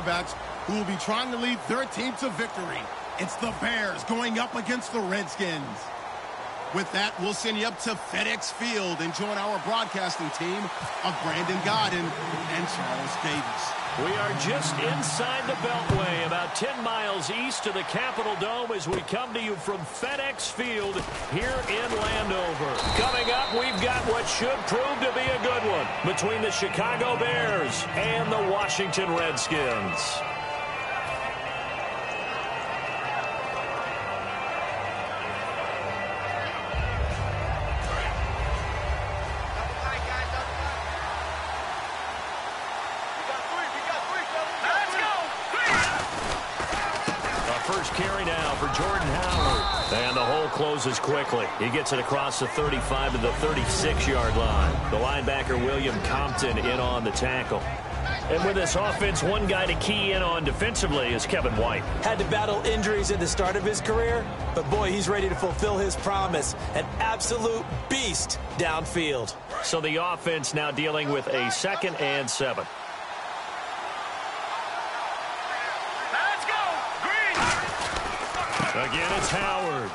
quarterbacks who will be trying to lead their team to victory. It's the Bears going up against the Redskins. With that, we'll send you up to FedEx Field and join our broadcasting team of Brandon Godden and Charles Davis. We are just inside the Beltway, about 10 miles east of the Capitol Dome as we come to you from FedEx Field here in Landover. Coming up, we've got what should prove to be a good one between the Chicago Bears and the Washington Redskins. Carry now for Jordan Howard. And the hole closes quickly. He gets it across the 35 to the 36-yard line. The linebacker, William Compton, in on the tackle. And with this offense, one guy to key in on defensively is Kevin White. Had to battle injuries at the start of his career, but boy, he's ready to fulfill his promise. An absolute beast downfield. So the offense now dealing with a 2nd and 7. Again, it's Howard.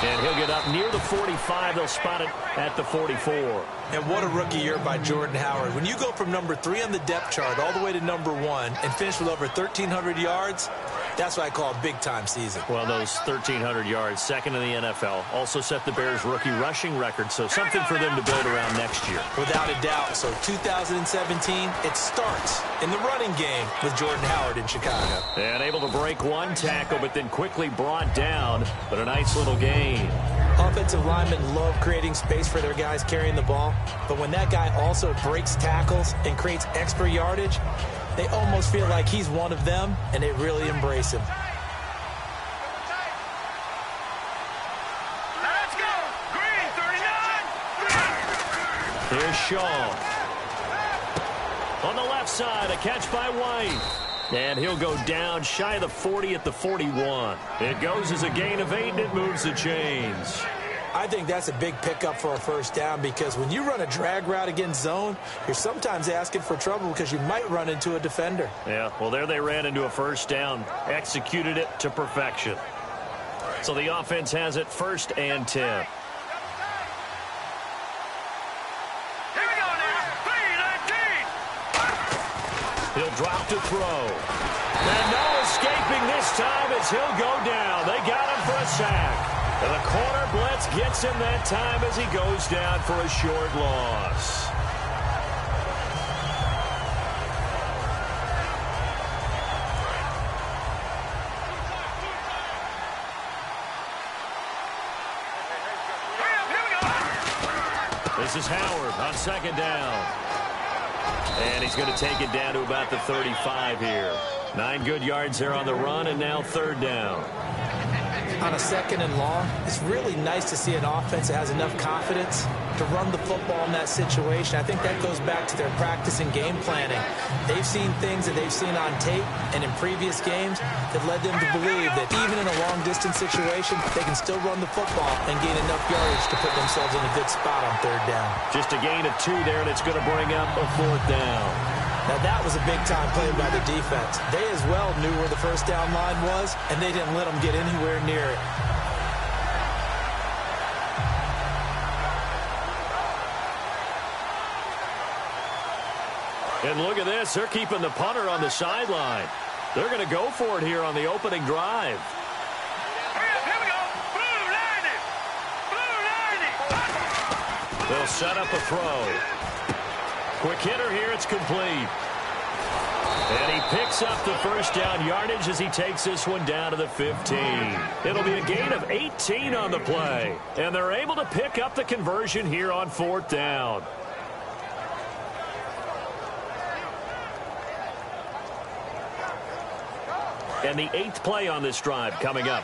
And he'll get up near the 45. They'll spot it at the 44. And what a rookie year by Jordan Howard. When you go from number 3 on the depth chart all the way to number 1 and finish with over 1,300 yards, that's what I call a big-time season. Well, those 1,300 yards, 2nd in the NFL, also set the Bears' rookie rushing record, so something for them to build around next year. Without a doubt. So 2017, it starts in the running game with Jordan Howard in Chicago. And able to break one tackle, but then quickly brought down, but a nice little gain. Offensive linemen love creating space for their guys carrying the ball, but when that guy also breaks tackles and creates extra yardage, they almost feel like he's one of them, and they really embrace him. Let's go! Green, 39! Here's Shaw. On the left side, a catch by White. And he'll go down shy of the 40 at the 41. It goes as a gain of 8, and it moves the chains. I think that's a big pickup for a first down because when you run a drag route against zone, you're sometimes asking for trouble because you might run into a defender. Yeah, well, there they ran into a first down, executed it to perfection. So the offense has it 1st and 10. He'll drop to throw. And no escaping this time as he'll go down. They got him for a sack. And the corner blitz gets him that time as he goes down for a short loss. This is Howard on 2nd down. And he's going to take it down to about the 35 here. 9 good yards there on the run, and now 3rd down. On a 2nd and long, it's really nice to see an offense that has enough confidence to run the football in that situation. I think that goes back to their practice and game planning. They've seen things that they've seen on tape and in previous games that led them to believe that even in a long-distance situation, they can still run the football and gain enough yardage to put themselves in a good spot on 3rd down. Just a gain of 2 there, and it's going to bring up a 4th down. Now, that was a big-time play by the defense. They as well knew where the first down line was, and they didn't let them get anywhere near it. And look at this. They're keeping the punter on the sideline. They're going to go for it here on the opening drive. Here we go. Blue 90. Blue 90. They'll set up a throw. Quick hitter here. It's complete. And he picks up the first down yardage as he takes this one down to the 15. It'll be a gain of 18 on the play. And they're able to pick up the conversion here on 4th down. And the 8th play on this drive coming up.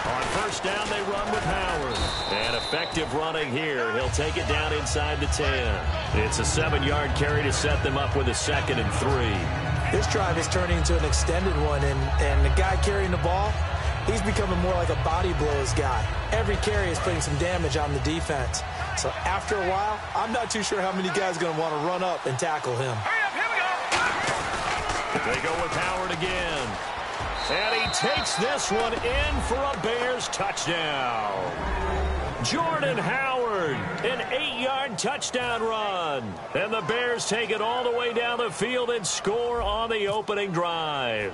On 1st down, they run with Howard. And effective running here. He'll take it down inside the 10. It's a 7-yard carry to set them up with a 2nd and 3. This drive is turning into an extended one, and the guy carrying the ball, He's becoming more like a body blows guy. Every carry is putting some damage on the defense. So after a while, I'm not too sure how many guys are going to want to run up and tackle him. Hurry up, here we go. They go with Howard again. And he takes this one in for a Bears touchdown. Jordan Howard, an 8-yard touchdown run. And the Bears take it all the way down the field and score on the opening drive.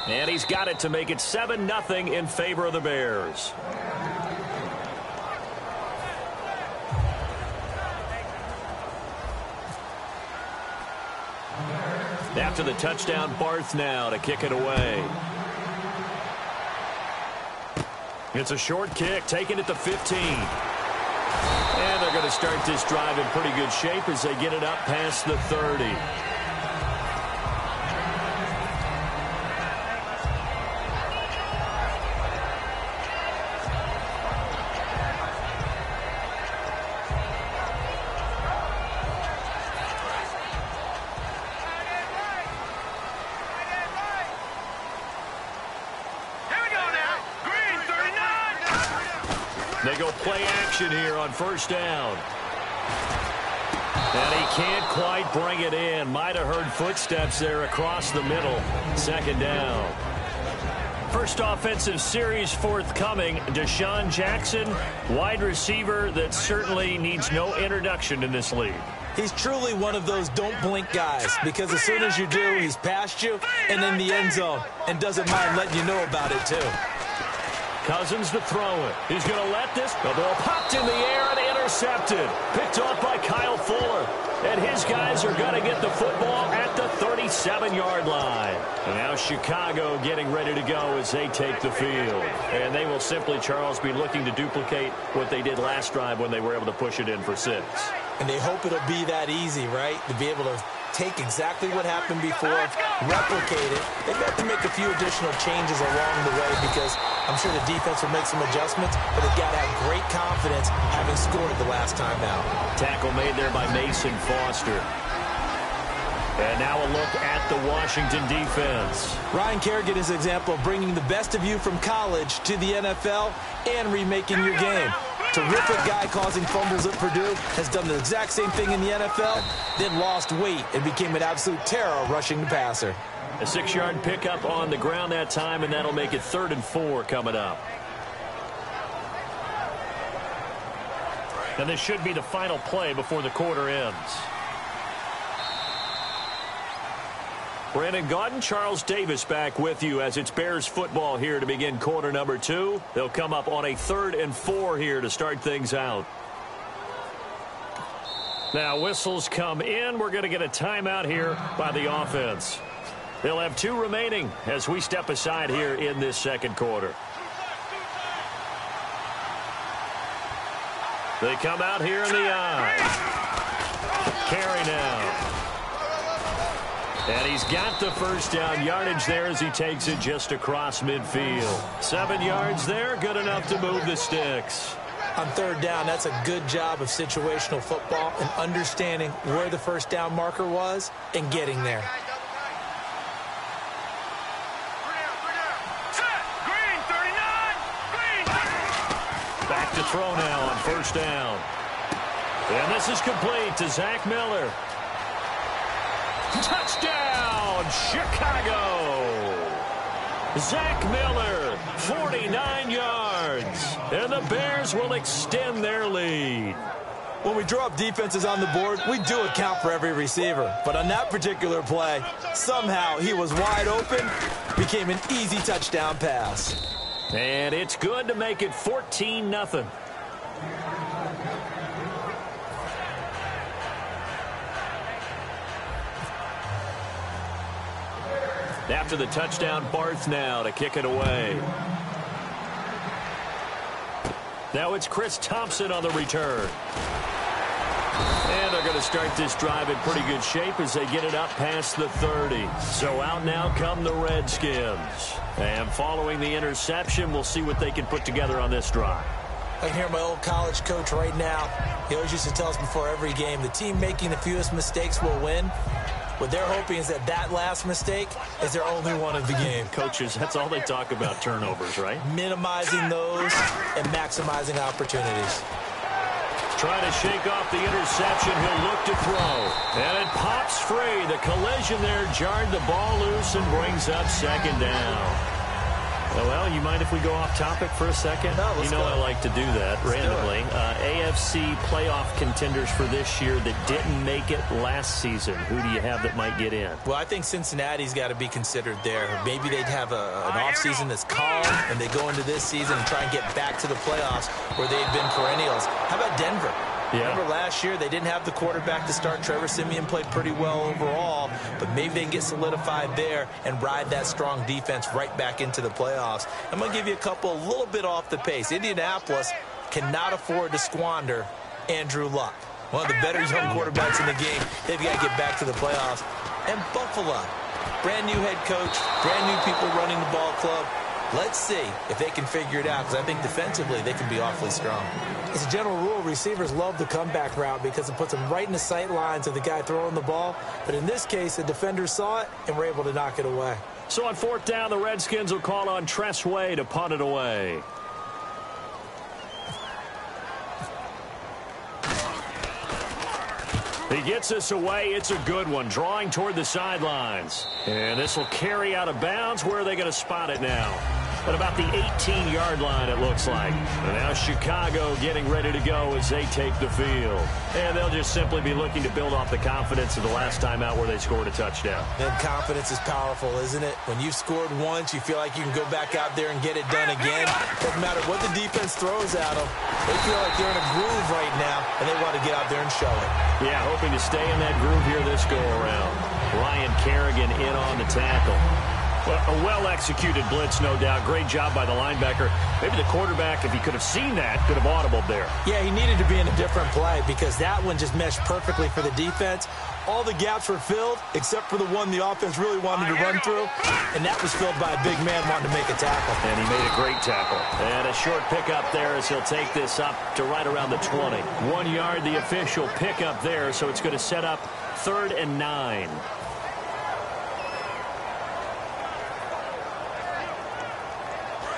And he's got it to make it 7-0 in favor of the Bears. After the touchdown, Barth now to kick it away. It's a short kick, taken at the 15. And they're going to start this drive in pretty good shape as they get it up past the 30. They go play action here on first down. And he can't quite bring it in. Might have heard footsteps there across the middle. Second down. First offensive series forthcoming. Deshaun Jackson, wide receiver that certainly needs no introduction in this league. He's truly one of those don't blink guys, because as soon as you do, he's past you and in the end zone and doesn't mind letting you know about it too. Cousins to throw it. He's going to let this. The ball popped in the air and intercepted. Picked off by Kyle Fuller. And his guys are going to get the football at the 37-yard line. And now Chicago getting ready to go as they take the field. And they will simply, Charles, be looking to duplicate what they did last drive when they were able to push it in for 6. And they hope it'll be that easy, right? To be able to take exactly what happened before, replicate it. They've got to make a few additional changes along the way because I'm sure the defense will make some adjustments, but they've got to have great confidence having scored the last time out. Tackle made there by Mason Foster. And now a look at the Washington defense. Ryan Kerrigan is an example of bringing the best of you from college to the NFL and remaking your game. Terrific guy causing fumbles at Purdue, has done the exact same thing in the NFL, then lost weight and became an absolute terror rushing the passer. A 6-yard pickup on the ground that time, and that'll make it 3rd and 4 coming up. And this should be the final play before the quarter ends. Brandon Gaudin, Charles Davis back with you as it's Bears football here to begin quarter number 2. They'll come up on a 3rd and 4 here to start things out. Now whistles come in. We're going to get a timeout here by the offense. They'll have 2 remaining as we step aside here in this second quarter. They come out here in the eye. Carry now. And he's got the first down yardage there as he takes it just across midfield. 7 yards there, good enough to move the sticks. On 3rd down, that's a good job of situational football and understanding where the first down marker was and getting there. Back to throw now on first down. And this is complete to Zach Miller. Touchdown, Chicago! Zach Miller, 49 yards. And the Bears will extend their lead. When we draw up defenses on the board, we do account for every receiver. But on that particular play, somehow he was wide open, became an easy touchdown pass. And it's good to make it 14-0. After the touchdown, Barth now to kick it away. Now it's Chris Thompson on the return. And they're going to start this drive in pretty good shape as they get it up past the 30. So out now come the Redskins. And following the interception, we'll see what they can put together on this drive. I can hear my old college coach right now. He always used to tell us before every game, the team making the fewest mistakes will win. What they're hoping is that that last mistake is their only one of the game. Coaches, that's all they talk about, turnovers, right? Minimizing those and maximizing opportunities. Trying to shake off the interception. He'll look to throw. And it pops free. The collision there jarred the ball loose and brings up second down. Well, you mind if we go off topic for a second? No, let's go. I like to do that randomly. AFC playoff contenders for this year that didn't make it last season. Who do you have that might get in? Well, I think Cincinnati's got to be considered there. Maybe they'd have an offseason that's calm, and they go into this season and try and get back to the playoffs where they've been perennials. How about Denver? Yeah. Remember last year, they didn't have the quarterback to start. Trevor Siemian played pretty well overall, but maybe they can get solidified there and ride that strong defense right back into the playoffs. I'm going to give you a couple a little bit off the pace. Indianapolis cannot afford to squander Andrew Luck, one of the better young quarterbacks in the game. They've got to get back to the playoffs. And Buffalo, brand new head coach, brand new people running the ball club. Let's see if they can figure it out, because I think defensively they can be awfully strong. As a general rule, receivers love the comeback route because it puts them right in the sight lines of the guy throwing the ball. But in this case, the defenders saw it and were able to knock it away. So on fourth down, the Redskins will call on Tress Way to punt it away. He gets this away. It's a good one, drawing toward the sidelines. And this will carry out of bounds. Where are they going to spot it now? At about the 18-yard line, it looks like. And now Chicago getting ready to go as they take the field. And they'll just simply be looking to build off the confidence of the last time out where they scored a touchdown. Then confidence is powerful, isn't it? When you've scored once, you feel like you can go back out there and get it done again. Doesn't matter what the defense throws at them. They feel like they're in a groove right now, and they want to get out there and show it. Yeah, hoping to stay in that groove here this go-around. Ryan Kerrigan in on the tackle. Well, a well-executed blitz, no doubt. Great job by the linebacker. Maybe the quarterback, if he could have seen that, could have audibled there. Yeah, he needed to be in a different play because that one just meshed perfectly for the defense. All the gaps were filled except for the one the offense really wanted to run through, and that was filled by a big man wanting to make a tackle. And he made a great tackle. And a short pickup there as he'll take this up to right around the 20. 1 yard, the official pickup there, so it's going to set up 3rd and 9.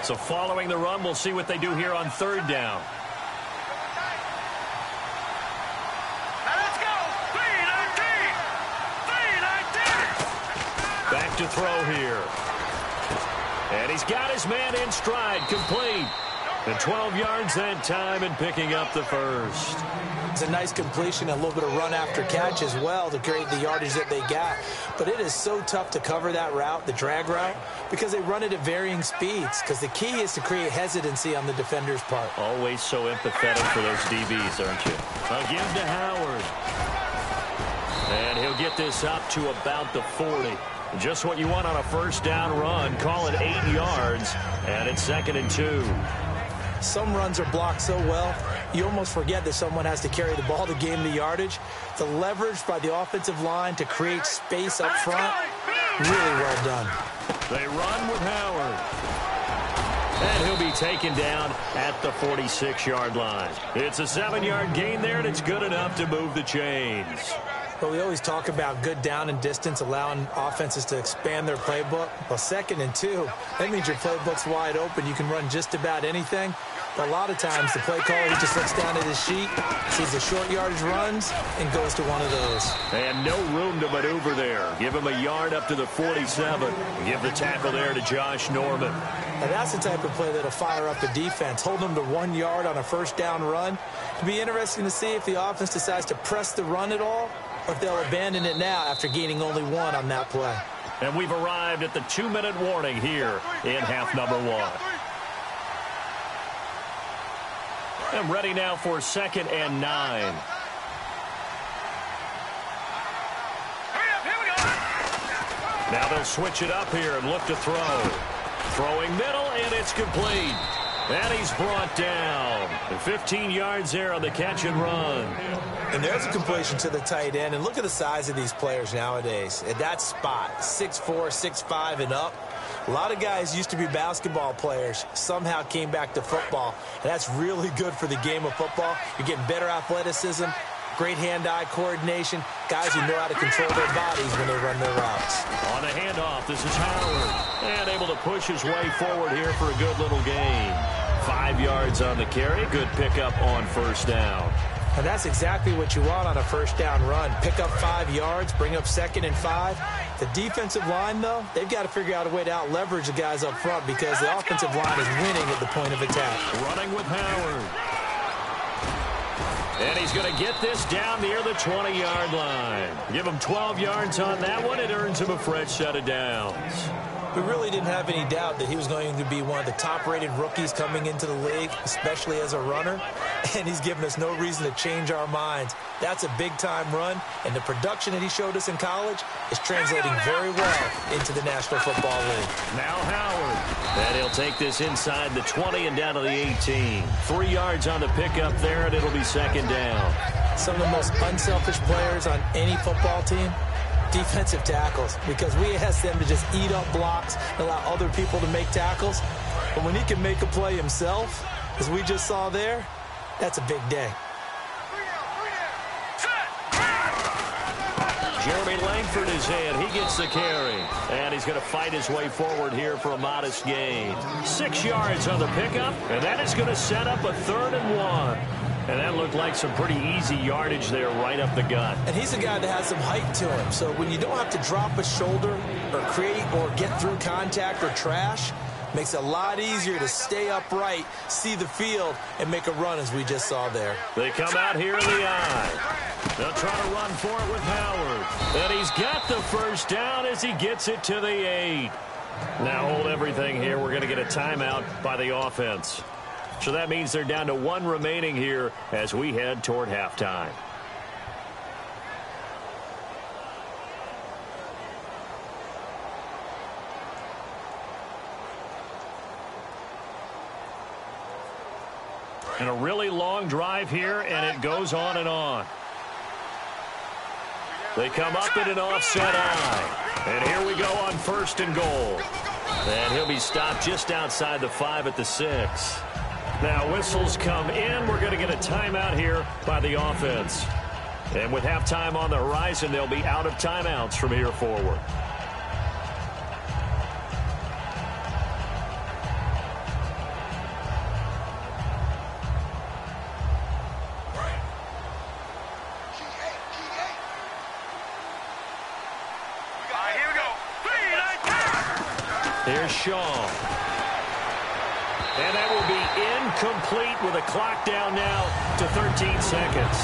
So following the run, we'll see what they do here on 3rd down. Let's go! 3-19! 3-19! Back to throw here. And he's got his man in stride, complete. And 12 yards that time and picking up the first. It's a nice completion, a little bit of run after catch as well to create the yardage that they got. But it is so tough to cover that route, the drag route, because they run it at varying speeds. Because the key is to create hesitancy on the defender's part. Always so empathetic for those DBs, aren't you? Again to Howard. And he'll get this up to about the 40. Just what you want on a first down run. Call it 8 yards. And it's 2nd and 2. Some runs are blocked so well, you almost forget that someone has to carry the ball to gain the yardage. The leverage by the offensive line to create space up front, really well done. They run with Howard. And he'll be taken down at the 46-yard line. It's a 7-yard gain there, and it's good enough to move the chains. But we always talk about good down and distance, allowing offenses to expand their playbook. Well, 2nd and 2, that means your playbook's wide open. You can run just about anything. But a lot of times, the play caller, he just looks down at his sheet, sees the short yardage runs, and goes to one of those. And no room to maneuver there. Give him a yard up to the 47. Give the tackle there to Josh Norman. Now, that's the type of play that'll fire up the defense. Hold them to 1 yard on a first down run. It'll be interesting to see if the offense decides to press the run at all, or if they'll abandon it now after gaining only 1 on that play. And we've arrived at the 2-minute warning here in half number 1. And ready now for 2nd and 9. Here we go! Now they'll switch it up here and look to throw. Throwing middle, and it's complete. And he's brought down. And 15 yards there on the catch and run. And there's a completion to the tight end. And look at the size of these players nowadays. At that spot, 6'4", 6'5", and up. A lot of guys used to be basketball players, somehow came back to football. And that's really good for the game of football. You're getting better athleticism, great hand-eye coordination, guys who know how to control their bodies when they run their routes. On the handoff, this is Howard. And able to push his way forward here for a good little gain. 5 yards on the carry. Good pickup on first down. And that's exactly what you want on a first down run. Pick up 5 yards, bring up 2nd and 5. The defensive line, though, they've got to figure out a way to out-leverage the guys up front because the offensive line is winning at the point of attack. Running with Howard. And he's going to get this down near the 20-yard line. Give him 12 yards on that one. It earns him a fresh set of downs. We really didn't have any doubt that he was going to be one of the top-rated rookies coming into the league, especially as a runner. And he's given us no reason to change our minds. That's a big-time run, and the production that he showed us in college is translating very well into the National Football League. Now Howard. And he'll take this inside the 20 and down to the 18. 3 yards on the pickup there, and it'll be 2nd down. Some of the most unselfish players on any football team, defensive tackles, because we ask them to just eat up blocks and allow other people to make tackles. But when he can make a play himself, as we just saw there, that's a big day. Jeremy Langford is in. He gets the carry. And he's going to fight his way forward here for a modest gain. 6 yards on the pickup, and that is going to set up a 3rd and 1. And that looked like some pretty easy yardage there right up the gut. And he's a guy that has some height to him. So when you don't have to drop a shoulder or create or get through contact or trash, makes it a lot easier to stay upright, see the field, and make a run as we just saw there. They come out here in the eye. They'll try to run for it with Howard. And he's got the first down as he gets it to the 8. Now hold everything here. We're going to get a timeout by the offense. So that means they're down to 1 remaining here as we head toward halftime. And a really long drive here, and it goes on and on. They come up in an offset eye. And here we go on 1st and goal. And he'll be stopped just outside the 5 at the 6. Now whistles come in. We're going to get a timeout here by the offense. And with halftime on the horizon, they'll be out of timeouts from here forward. Here we go. 3, 9, 10. Here's Shaw. And that will be incomplete with a clock down now to 13 seconds.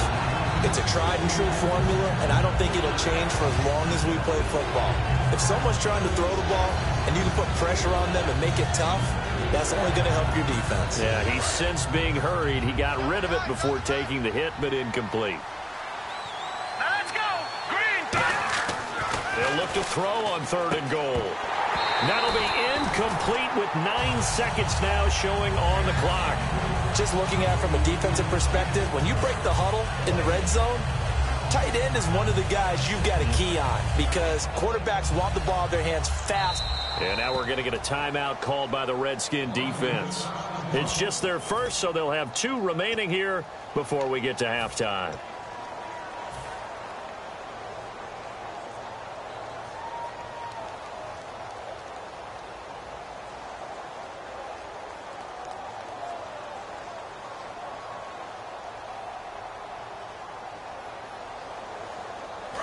It's a tried-and-true formula, and I don't think it'll change for as long as we play football. If someone's trying to throw the ball and you can put pressure on them and make it tough, that's only going to help your defense. Yeah, he's since being hurried. He got rid of it before taking the hit, but incomplete. Now let's go. Green. They'll look to throw on 3rd and goal. That'll be incomplete with 9 seconds now showing on the clock. Just looking at it from a defensive perspective, when you break the huddle in the red zone, tight end is one of the guys you've got to key on because quarterbacks want the ball in their hands fast. And now we're going to get a timeout called by the Redskin defense. It's just their first, so they'll have 2 remaining here before we get to halftime.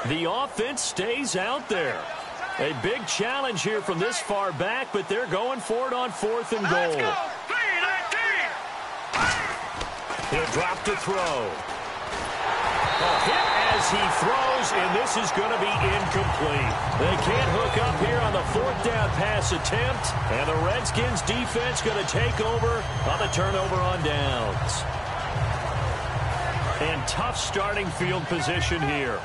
The offense stays out there. A big challenge here from this far back, but they're going for it on 4th and goal. Let's go. 3, 19. He'll drop to throw. A hit as he throws, and this is going to be incomplete. They can't hook up here on the 4th down pass attempt, and the Redskins defense going to take over on the turnover on downs. And tough starting field position here.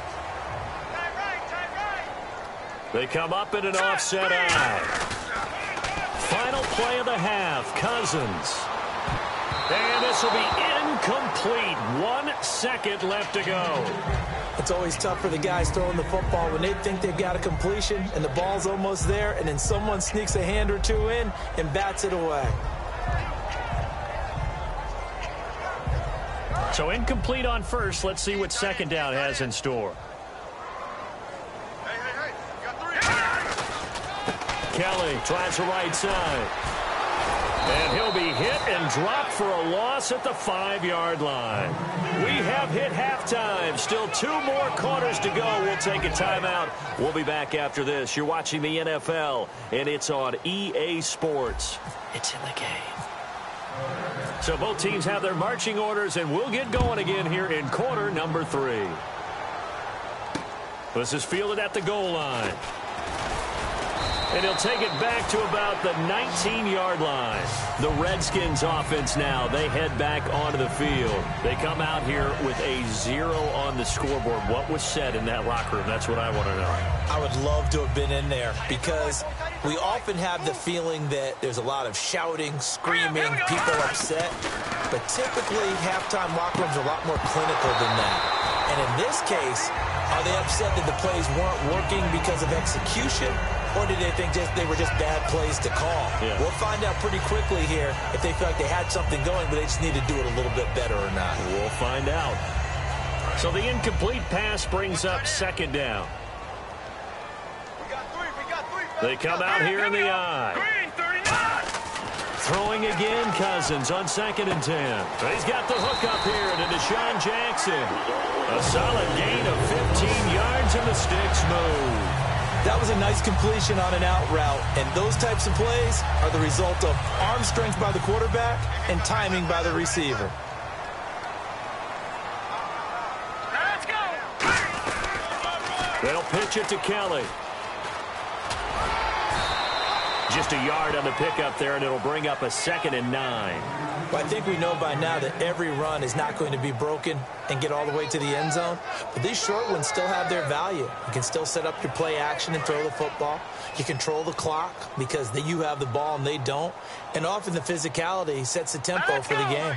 They come up in an offset eye. Final play of the half, Cousins. And this will be incomplete. 1 second left to go. It's always tough for the guys throwing the football when they think they've got a completion and the ball's almost there, and then someone sneaks a hand or 2 in and bats it away. So incomplete on first. Let's see what second down has in store. Kelly tries the right side. And he'll be hit and dropped for a loss at the 5-yard line. We have hit halftime. Still 2 more quarters to go. We'll take a timeout. We'll be back after this. You're watching the NFL, and it's on EA Sports. It's in the game. So both teams have their marching orders, and we'll get going again here in quarter number 3. This is fielded at the goal line. And he'll take it back to about the 19-yard line. The Redskins offense now, they head back onto the field. They come out here with a 0 on the scoreboard. What was said in that locker room? That's what I want to know. I would love to have been in there because we often have the feeling that there's a lot of shouting, screaming, people upset. But typically, halftime locker rooms are a lot more clinical than that. And in this case, are they upset that the plays weren't working because of execution? Or did they think they were just bad plays to call? Yeah. We'll find out pretty quickly here if they feel like they had something going, but they just need to do it a little bit better or not. We'll find out. So the incomplete pass brings up second down. They come out here in the I. Throwing again, Cousins on 2nd and 10. He's got the hook up here to Deshaun Jackson. A solid gain of 15 yards and the sticks move. That was a nice completion on an out route, and those types of plays are the result of arm strength by the quarterback and timing by the receiver. Let's go. They'll pitch it to Kelly. Just a yard on the pickup there, and it'll bring up a 2nd and 9. Well, I think we know by now that every run is not going to be broken and get all the way to the end zone. But these short ones still have their value. You can still set up your play action and throw the football. You control the clock because you have the ball and they don't. And often the physicality sets the tempo for the game.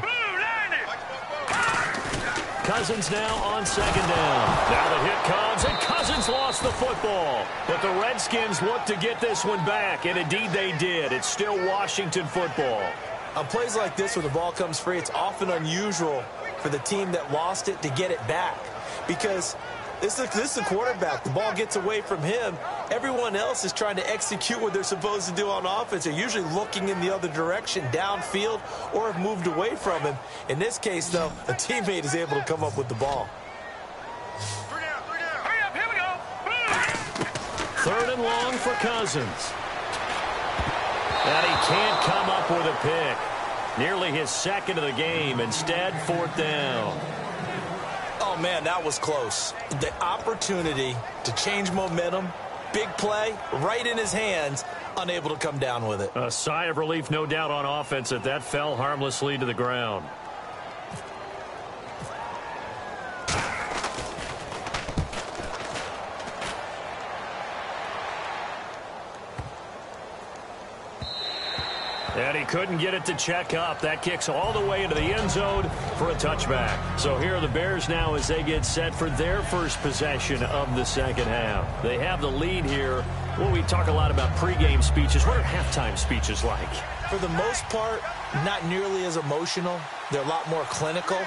Cousins now on 2nd down. Now the hit comes, and Cousins lost the football. But the Redskins look to get this one back, and indeed they did. It's still Washington football. On plays like this where the ball comes free, it's often unusual for the team that lost it to get it back. Because this is a quarterback. The ball gets away from him. Everyone else is trying to execute what they're supposed to do on offense. They're usually looking in the other direction, downfield, or have moved away from him. In this case, though, a teammate is able to come up with the ball. 3 down. Hurry up, here we go. 3rd and long for Cousins. And he can't come up with a pick. Nearly his 2nd of the game. Instead, 4th down. Oh, man, that was close. The opportunity to change momentum, big play, right in his hands, unable to come down with it. A sigh of relief, no doubt, on offense that fell harmlessly to the ground. And he couldn't get it to check up. That kicks all the way into the end zone for a touchback. So here are the Bears now as they get set for their first possession of the second half. They have the lead here. Well, we talk a lot about pregame speeches. What are halftime speeches like? For the most part, not nearly as emotional. They're a lot more clinical.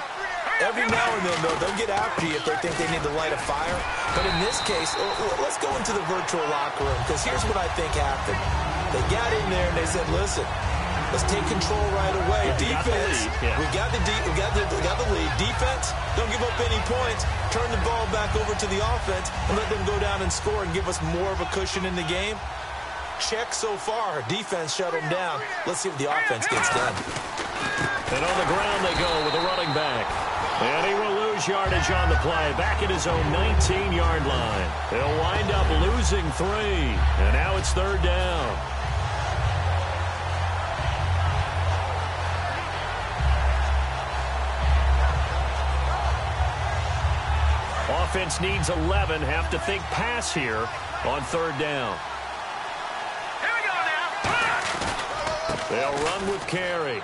Every now and then, though, they'll get after you if they think they need to light a fire. But in this case, let's go into the virtual locker room, because here's what I think happened. They got in there and they said, listen, let's take control right away. Defense, we got the lead. Defense, don't give up any points. Turn the ball back over to the offense and let them go down and score and give us more of a cushion in the game. Check so far. Defense shut them down. Let's see what the offense gets done. And on the ground they go with a running back. And he will lose yardage on the play. Back at his own 19-yard line. He'll wind up losing 3. And now it's 3rd down. Offense needs 11. Have to think pass here on 3rd down. Here we go now. They'll run with Carey.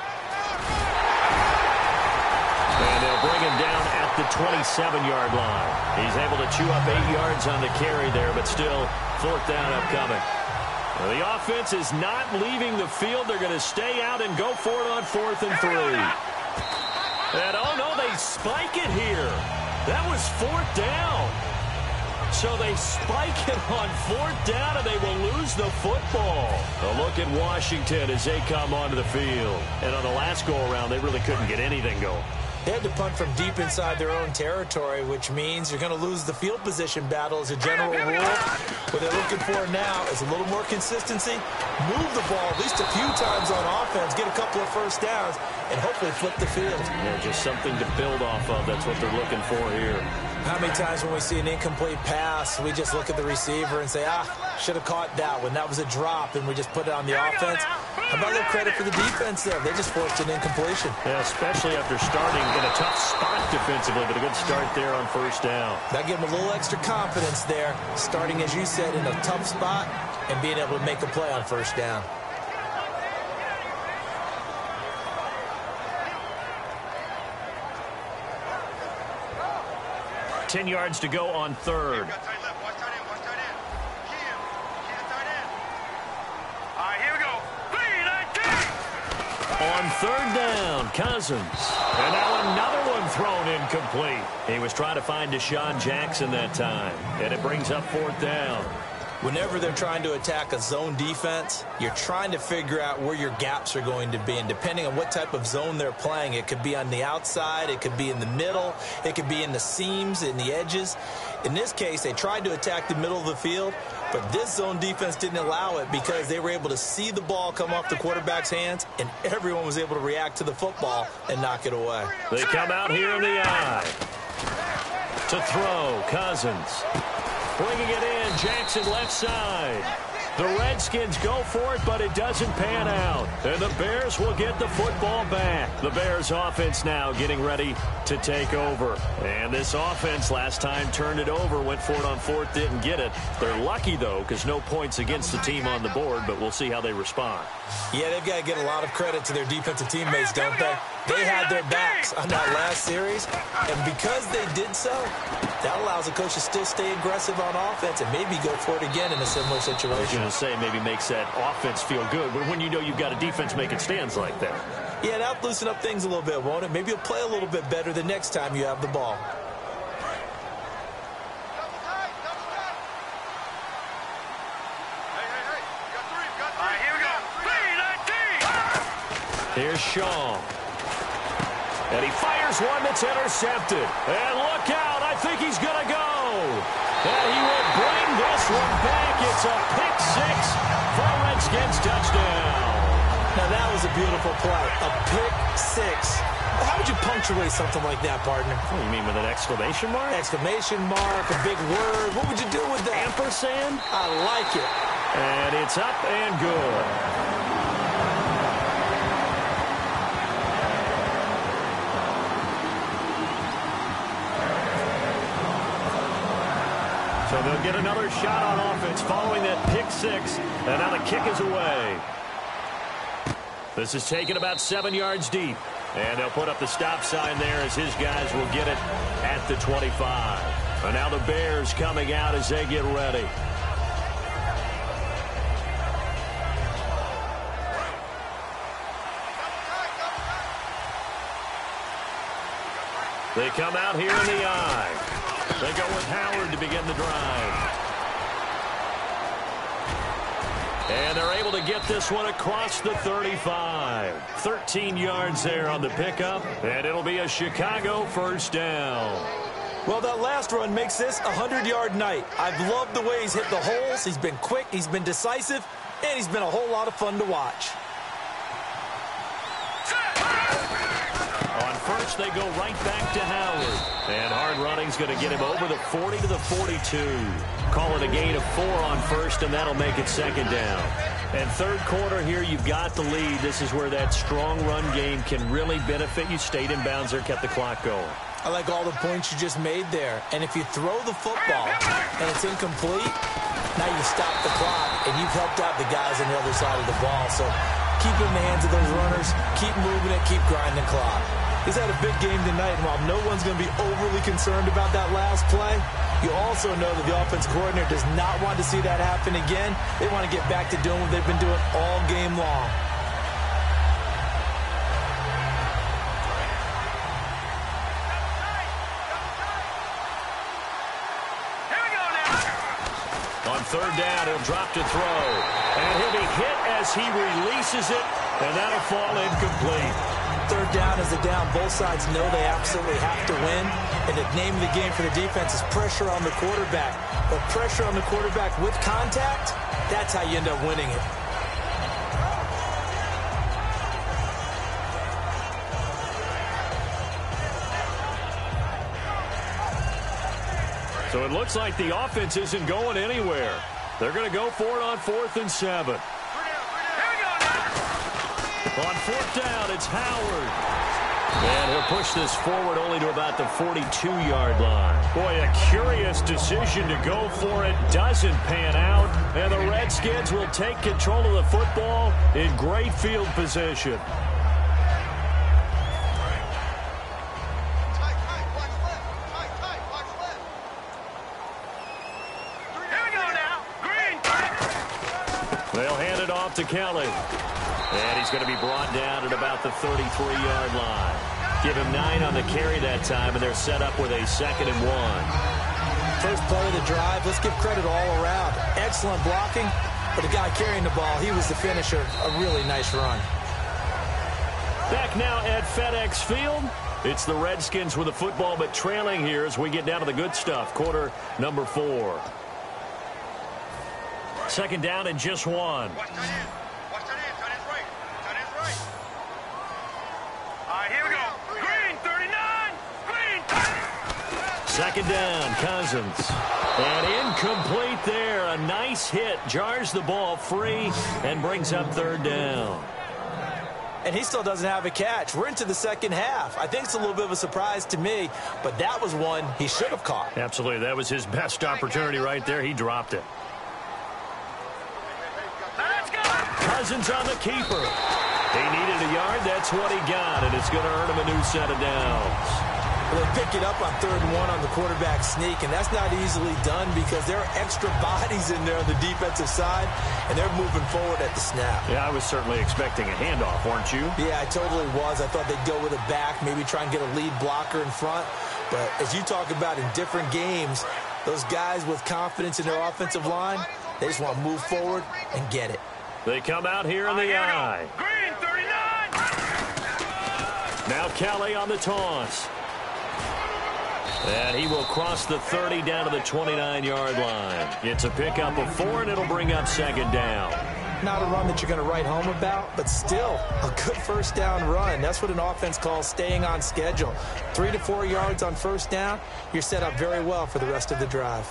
And they'll bring him down at the 27-yard line. He's able to chew up 8 yards on the carry there, but still 4th down upcoming. Well, the offense is not leaving the field. They're going to stay out and go for it on 4th and 3. And, oh, no, they spike it here? That was 4th down. So they spike it on 4th down, and they will lose the football. A look at Washington as they come onto the field. And on the last go-around, they really couldn't get anything going. They had to punt from deep inside their own territory, which means you're going to lose the field position battle as a general rule. What they're looking for now is a little more consistency, move the ball at least a few times on offense, get a couple of first downs, and hopefully flip the field. Yeah, just something to build off of. That's what they're looking for here. How many times when we see an incomplete pass, we just look at the receiver and say, should have caught that one. That was a drop, and we just put it on the offense. How about a little credit for the defense there? They just forced an incompletion. Yeah, especially after starting in a tough spot defensively, but a good start there on 1st down. That gave them a little extra confidence there, starting, as you said, in a tough spot and being able to make a play on 1st down. Ten yards to go on 3rd. On 3rd down, Cousins. And now another one thrown incomplete. He was trying to find Deshaun Jackson that time. And it brings up 4th down. Whenever they're trying to attack a zone defense, you're trying to figure out where your gaps are going to be. And depending on what type of zone they're playing, it could be on the outside, it could be in the middle, it could be in the seams, in the edges. In this case, they tried to attack the middle of the field, but this zone defense didn't allow it because they were able to see the ball come off the quarterback's hands, and everyone was able to react to the football and knock it away. They come out here in the eye. To throw, Cousins. Bringing it in, Jackson left side. The Redskins go for it, but it doesn't pan out. And the Bears will get the football back. The Bears offense now getting ready to take over. And this offense last time turned it over, went for it on 4th, didn't get it. They're lucky, though, because no points against the team on the board, but we'll see how they respond. Yeah, they've got to get a lot of credit to their defensive teammates, don't they? They had their backs on that last series, and because they did so, that allows the coach to still stay aggressive on offense and maybe go for it again in a similar situation. I was going to say maybe makes that offense feel good, but when you know you've got a defense making stands like that. Yeah, that'll loosen up things a little bit, won't it? Maybe you'll play a little bit better the next time you have the ball. Here's Shaw. And he fires one that's intercepted. And look out, I think he's going to go. And he will bring this one back. It's a pick 6 for a Redskins touchdown. Now that was a beautiful play. A pick 6. How would you punctuate something like that, partner? What do you mean, with an exclamation mark? Exclamation mark, a big word. What would you do with that? Ampersand? I like it. And it's up and good. So they'll get another shot on offense following that pick 6. And now the kick is away. This is taken about 7 yards deep. And they'll put up the stop sign there as his guys will get it at the 25. And now the Bears coming out as they get ready. They come out here in the eye. They go with Howard to begin the drive. And they're able to get this one across the 35. 13 yards there on the pickup, and it'll be a Chicago first down. Well, that last run makes this a 100-yard night. I've loved the way he's hit the holes. He's been quick, he's been decisive, and he's been a whole lot of fun to watch. On first, they go right back to Howard. And hard running's going to get him over the 40 to the 42. Call it a gain of 4 on first, and that'll make it second down. And third quarter here, you've got the lead. This is where that strong run game can really benefit you. Stayed in bounds there, kept the clock going. I like all the points you just made there. And if you throw the football and it's incomplete, now you stop the clock, and you've helped out the guys on the other side of the ball. So keep it in the hands of those runners, keep moving it, keep grinding the clock. He's had a big game tonight, and while no one's going to be overly concerned about that last play, you also know that the offense coordinator does not want to see that happen again. They want to get back to doing what they've been doing all game long. third down. He'll drop to throw. And he'll be hit as he releases it, and that'll fall incomplete. Third down is a down. Both sides know they absolutely have to win. And the name of the game for the defense is pressure on the quarterback. But pressure on the quarterback with contact, that's how you end up winning it. So it looks like the offense isn't going anywhere. They're going to go for it on 4th and 7. On 4th down, it's Howard. And he'll push this forward only to about the 42-yard line. Boy, a curious decision to go for it. Doesn't pan out. And the Redskins will take control of the football in great field position. They'll hand it off to Kelly. And he's going to be brought down at about the 33-yard line. Give him 9 on the carry that time, and they're set up with a 2nd and 1. First play of the drive, let's give credit all around. Excellent blocking, but the guy carrying the ball, he was the finisher. A really nice run. Back now at FedEx Field. It's the Redskins with the football, but trailing here as we get down to the good stuff. Quarter number 4. 2nd down and just 1. Watch that in. Watch that in. Tight end's right. Tight end's right. All right, here we go. Green, 39. Green. 2nd down, Cousins. And incomplete there. A nice hit. Jars the ball free and brings up 3rd down. And he still doesn't have a catch. We're into the second half. I think it's a little bit of a surprise to me, but that was one he should have caught. Absolutely. That was his best opportunity right there. He dropped it. Cousins on the keeper. He needed a yard. That's what he got, and it's going to earn him a new set of downs. Well, they pick it up on 3rd and 1 on the quarterback sneak, and that's not easily done because there are extra bodies in there on the defensive side, and they're moving forward at the snap. Yeah, I was certainly expecting a handoff, weren't you? Yeah, I totally was. I thought they'd go with a back, maybe try and get a lead blocker in front. But as you talk about in different games, those guys with confidence in their offensive line, they just want to move forward and get it. They come out here in the eye. Green, 39. Now Kelly on the toss. And he will cross the 30 down to the 29-yard line. It's a pickup of 4, and it'll bring up 2nd down. Not a run that you're going to write home about, but still a good 1st down run. That's what an offense calls staying on schedule. 3 to 4 yards on 1st down, you're set up very well for the rest of the drive.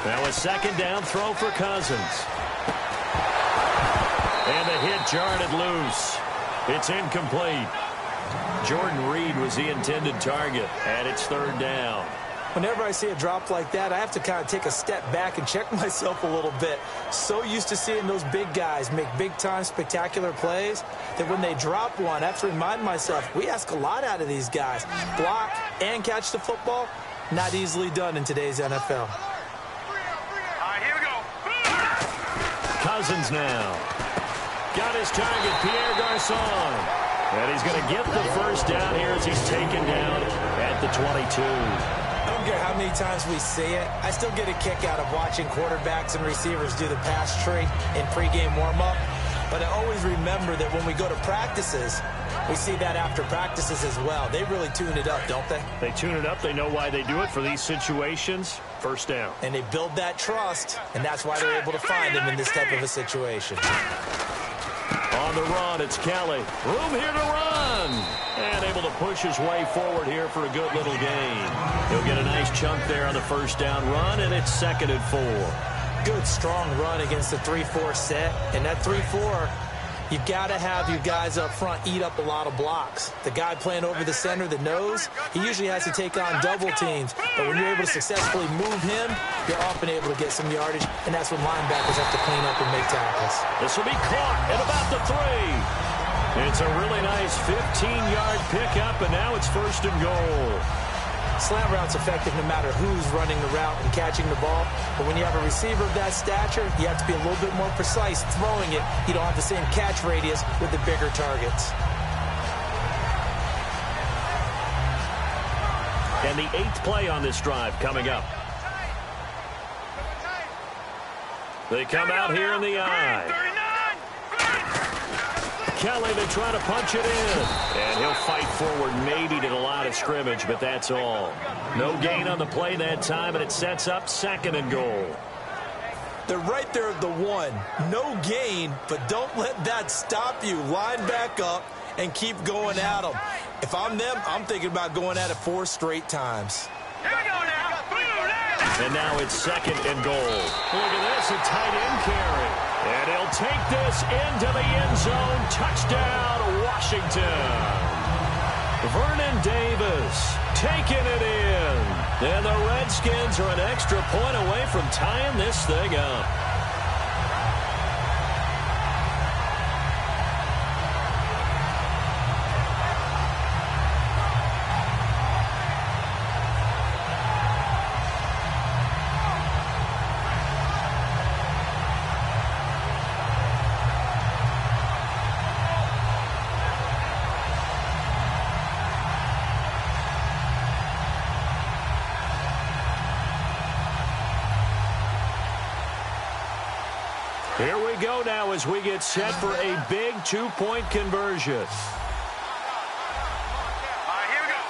Now a 2nd down throw for Cousins. And the hit jarred it loose. It's incomplete. Jordan Reed was the intended target, and it's 3rd down. Whenever I see a drop like that, I have to kind of take a step back and check myself a little bit. So used to seeing those big guys make big-time spectacular plays that when they drop one, I have to remind myself, we ask a lot out of these guys. Block and catch the football, not easily done in today's NFL. Cousins now. Got his target, Pierre Garçon. And he's going to get the 1st down here as he's taken down at the 22. I don't care how many times we see it. I still get a kick out of watching quarterbacks and receivers do the pass tree in pregame warm-up. But I always remember that when we go to practices, we see that after practices as well. They really tune it up, don't they? They tune it up. They know why they do it for these situations. 1st down. And they build that trust, and that's why they're able to find him in this type of a situation. On the run, it's Kelly. Room here to run. And able to push his way forward here for a good little gain. He'll get a nice chunk there on the 1st down run, and it's 2nd and 4. Good, strong run against the 3-4 set. And that 3-4, you've got to have your guys up front eat up a lot of blocks. The guy playing over the center, the nose, he usually has to take on double teams. But when you're able to successfully move him, you're often able to get some yardage, and that's when linebackers have to clean up and make tackles. This will be caught at about the 3. It's a really nice 15-yard pickup, and now it's 1st and goal. Slant route's effective no matter who's running the route and catching the ball. But when you have a receiver of that stature, you have to be a little bit more precise throwing it. You don't have the same catch radius with the bigger targets. And the 8th play on this drive coming up. They come out here in the eye. Kelly, they try to punch it in. And he'll fight forward maybe to the line of scrimmage, but that's all. No gain on the play that time, and it sets up 2nd and goal. They're right there at the 1. No gain, but don't let that stop you. Line back up and keep going at them. If I'm them, I'm thinking about going at it 4 straight times. Here we go now. And now it's 2nd and goal. Look at this, a tight end carry. And he'll take this into the end zone. Touchdown, Washington. Vernon Davis taking it in. And the Redskins are an extra point away from tying this thing up. Here we go now as we get set for a big 2-point conversion. All right, here we go.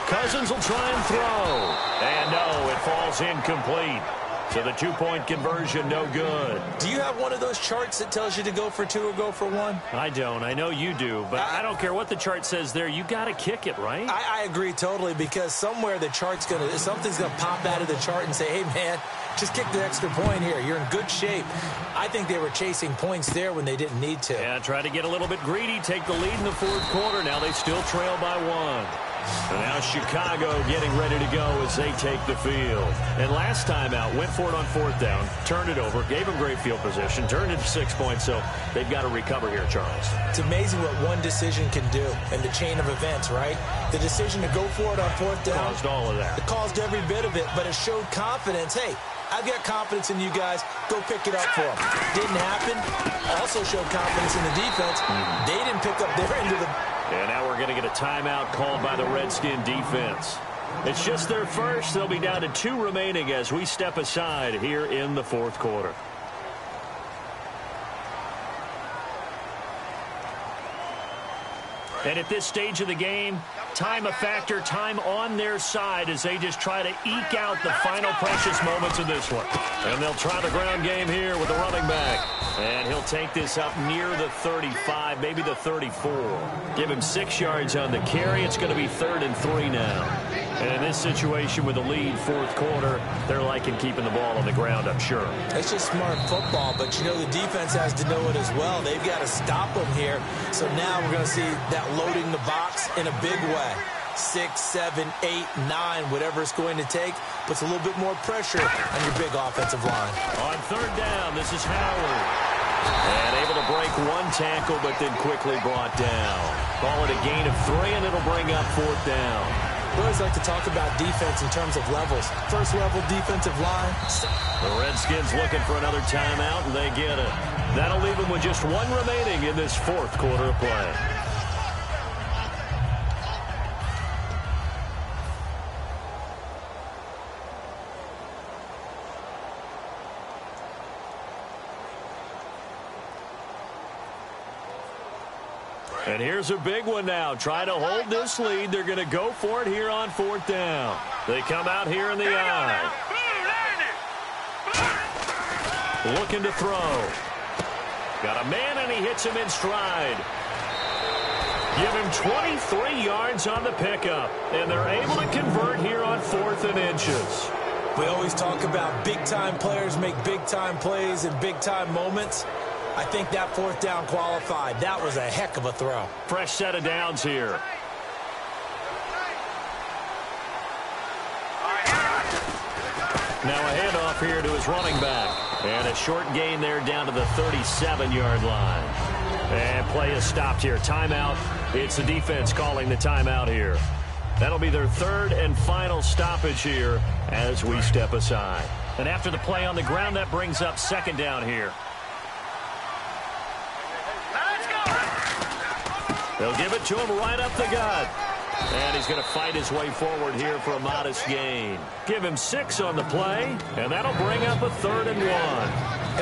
Cousins will try and throw. And no, it falls incomplete. So the 2-point conversion, no good. Do you have one of those charts that tells you to go for 2 or go for 1? I don't. I know you do, but I don't care what the chart says there. You got to kick it, right? I agree totally, because somewhere the chart's something's going to pop out of the chart and say, hey, man, just kick the extra point here. You're in good shape. I think they were chasing points there when they didn't need to. Yeah, try to get a little bit greedy, take the lead in the 4th quarter. Now they still trail by 1. And now Chicago getting ready to go as they take the field. And last time out, went for it on 4th down, turned it over, gave them great field position, turned it to 6 points, so they've got to recover here, Charles. It's amazing what one decision can do in the chain of events, right? The decision to go for it on 4th down caused all of that. It caused every bit of it, but it showed confidence. Hey, I've got confidence in you guys. Go pick it up for them. Didn't happen. Also showed confidence in the defense. They didn't pick up their end of the... And now we're going to get a timeout called by the Redskin defense. It's just their first. They'll be down to 2 remaining as we step aside here in the 4th quarter. And at this stage of the game, time a factor, time on their side as they just try to eke out the final precious moments of this one. And they'll try the ground game here with the running back. And he'll take this up near the 35, maybe the 34. Give him 6 yards on the carry. It's going to be 3rd and 3 now. And in this situation with the lead 4th quarter, they're liking keeping the ball on the ground, I'm sure. It's just smart football, but you know the defense has to know it as well. They've got to stop them here. So now we're going to see that loading the box in a big way. 6, 7, 8, 9, whatever it's going to take, puts a little bit more pressure on your big offensive line. On 3rd down, this is Howard. And able to break 1 tackle, but then quickly brought down. Call it a gain of 3, and it'll bring up 4th down. We always like to talk about defense in terms of levels. 1st level defensive line. The Redskins looking for another timeout, and they get it. That'll leave them with just 1 remaining in this 4th quarter of play. And here's a big one now. Trying to hold this lead. They're going to go for it here on 4th down. They come out here in the eye. Looking to throw. Got a man, and he hits him in stride. Give him 23 yards on the pickup. And they're able to convert here on 4th and inches. We always talk about big-time players make big-time plays in big-time moments. I think that 4th down qualified. That was a heck of a throw. Fresh set of downs here. Now a handoff here to his running back. And a short gain there down to the 37-yard line. And play is stopped here. Timeout. It's the defense calling the timeout here. That'll be their 3rd and final stoppage here as we step aside. And after the play on the ground, that brings up 2nd down here. They'll give it to him right up the gut. And he's going to fight his way forward here for a modest gain. Give him 6 on the play, and that'll bring up a 3rd and 1.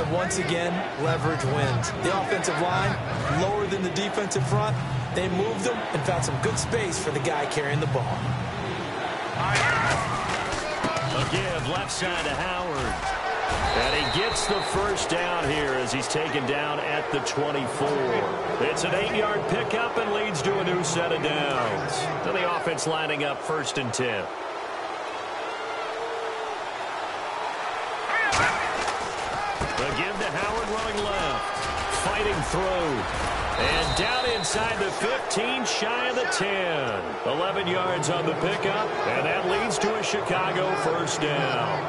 And once again, leverage wins. The offensive line, lower than the defensive front. They moved them and found some good space for the guy carrying the ball. A give left side to Howard. And he gets the first down here as he's taken down at the 24. It's an 8-yard pickup and leads to a new set of downs. So the offense lining up 1st and 10. The give to Howard running left. Fighting through. And down inside the 15, shy of the 10. 11 yards on the pickup, and that leads to a Chicago first down.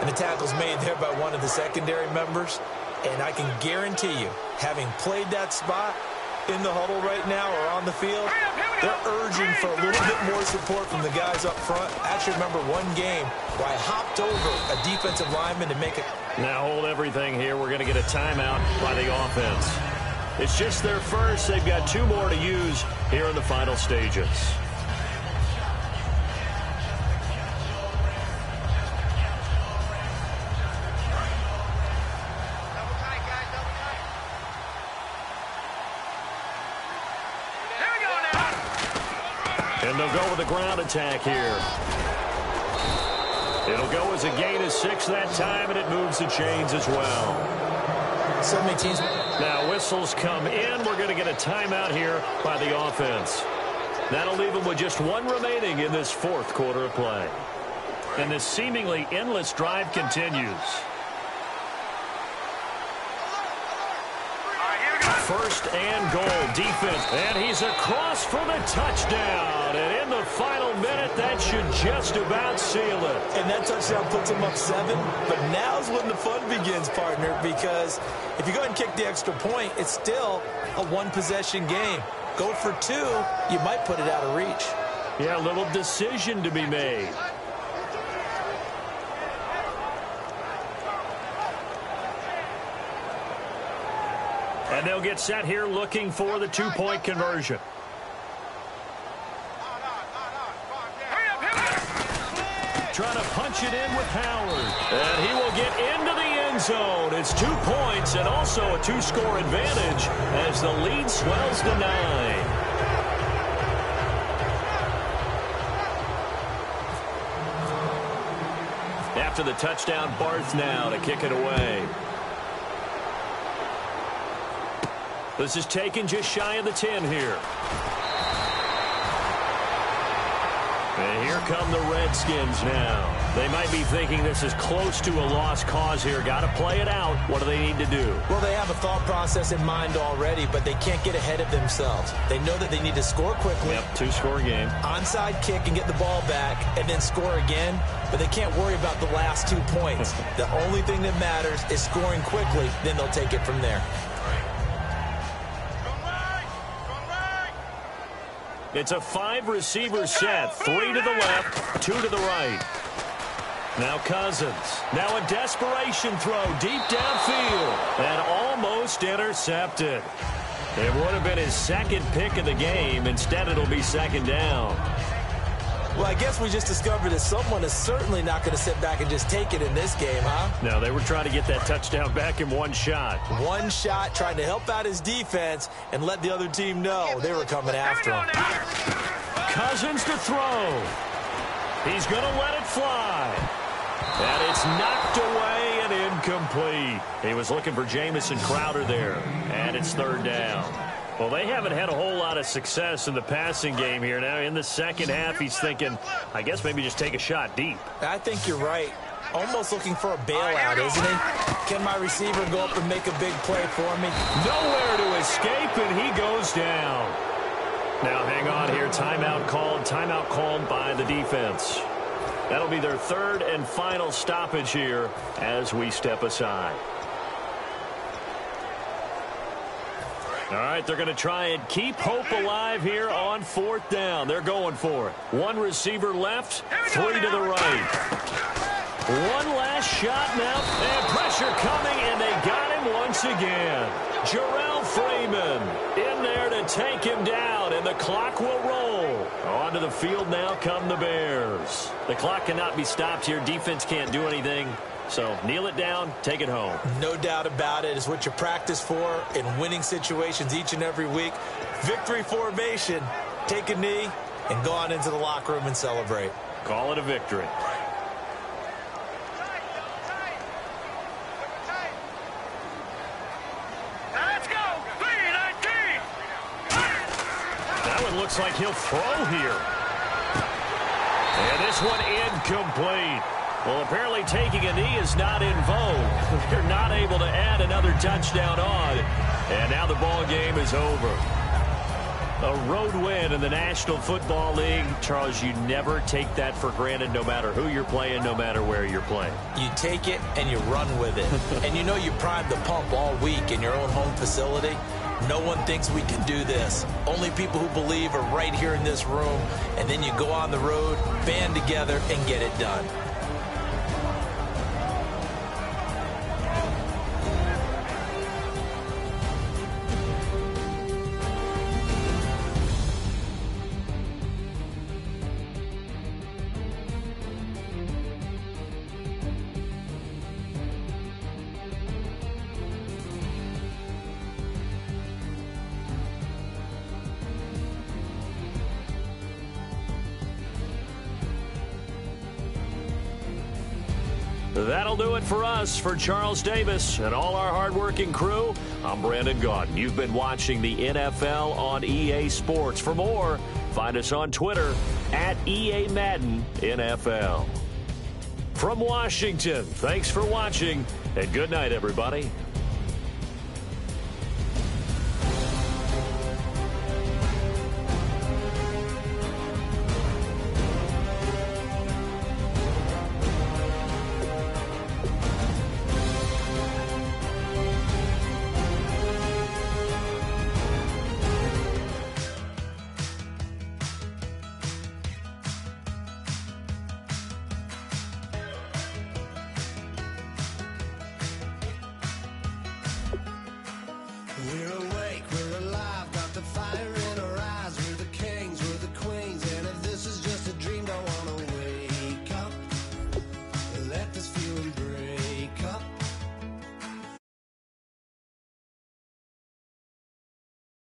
And the tackle's made there by one of the secondary members. And I can guarantee you, having played that spot in the huddle right now or on the field, they're urging for a little bit more support from the guys up front. I actually remember one game where I hopped over a defensive lineman to make it. Now hold everything here. We're going to get a timeout by the offense. It's just their first. They've got 2 more to use here in the final stages. And they'll go with a ground attack here. It'll go as a gain of 6 that time, and it moves the chains as well. So many teams. Now whistles come in. We're going to get a timeout here by the offense. That'll leave them with just 1 remaining in this 4th quarter of play. And this seemingly endless drive continues. First and goal, defense. And he's across for the touchdown. And in the final minute, that should just about seal it. And that touchdown puts him up 7. But now's when the fun begins, partner, because if you go ahead and kick the extra point, it's still a 1-possession game. Go for 2, you might put it out of reach. Yeah, a little decision to be made. And they'll get set here looking for the 2-point conversion. Trying to punch it in with Howard. And he will get into the end zone. It's 2 points and also a 2-score advantage as the lead swells to 9. After the touchdown, Barth now to kick it away. This is taken just shy of the 10 here. And here come the Redskins now. They might be thinking this is close to a lost cause here. Got to play it out. What do they need to do? Well, they have a thought process in mind already, but they can't get ahead of themselves. They know that they need to score quickly. Yep, 2-score game. Onside kick and get the ball back and then score again, but they can't worry about the last 2 points. The only thing that matters is scoring quickly, then they'll take it from there. It's a 5-receiver set. 3 to the left, 2 to the right. Now Cousins. Now a desperation throw deep downfield. And almost intercepted. It would have been his 2nd pick of the game. Instead, it'll be 2nd down. Well, I guess we just discovered that someone is certainly not going to sit back and just take it in this game, huh? No, they were trying to get that touchdown back in 1 shot. 1 shot, trying to help out his defense and let the other team know they were coming after him. Cousins to throw. He's going to let it fly. And it's knocked away and incomplete. He was looking for Jamison Crowder there. And it's 3rd down. Well, they haven't had a whole lot of success in the passing game here. Now, in the second half, he's thinking, I guess maybe just take a shot deep. I think you're right. Almost looking for a bailout, isn't he? Can my receiver go up and make a big play for me? Nowhere to escape, and he goes down. Now, hang on here. Timeout called by the defense. That'll be their 3rd and final stoppage here as we step aside. All right, they're going to try and keep hope alive here on 4th down. They're going for it. 1 receiver left, 3 to the right. 1 last shot now, and pressure coming, and they got him once again. Jarrell Freeman in there to take him down, and the clock will roll. Onto the field now come the Bears. The clock cannot be stopped here. Defense can't do anything. So kneel it down, take it home. No doubt about it. It's what you practice for in winning situations each and every week. Victory formation. Take a knee and go on into the locker room and celebrate. Call it a victory. Looks like he'll throw here. And this one incomplete. Well, apparently taking a knee is not in vogue. They're not able to add another touchdown on. And now the ball game is over. A road win in the National Football League. Charles, you never take that for granted no matter who you're playing, no matter where you're playing. You take it and you run with it. And you know you primed the pump all week in your own home facility. No one thinks we can do this. Only people who believe are right here in this room. And then you go on the road, band together, and get it done. That'll do it for us. For Charles Davis and all our hardworking crew, I'm Brandon Gaudin. You've been watching the NFL on EA Sports. For more, find us on Twitter at EA Madden NFL. From Washington, thanks for watching, and good night, everybody.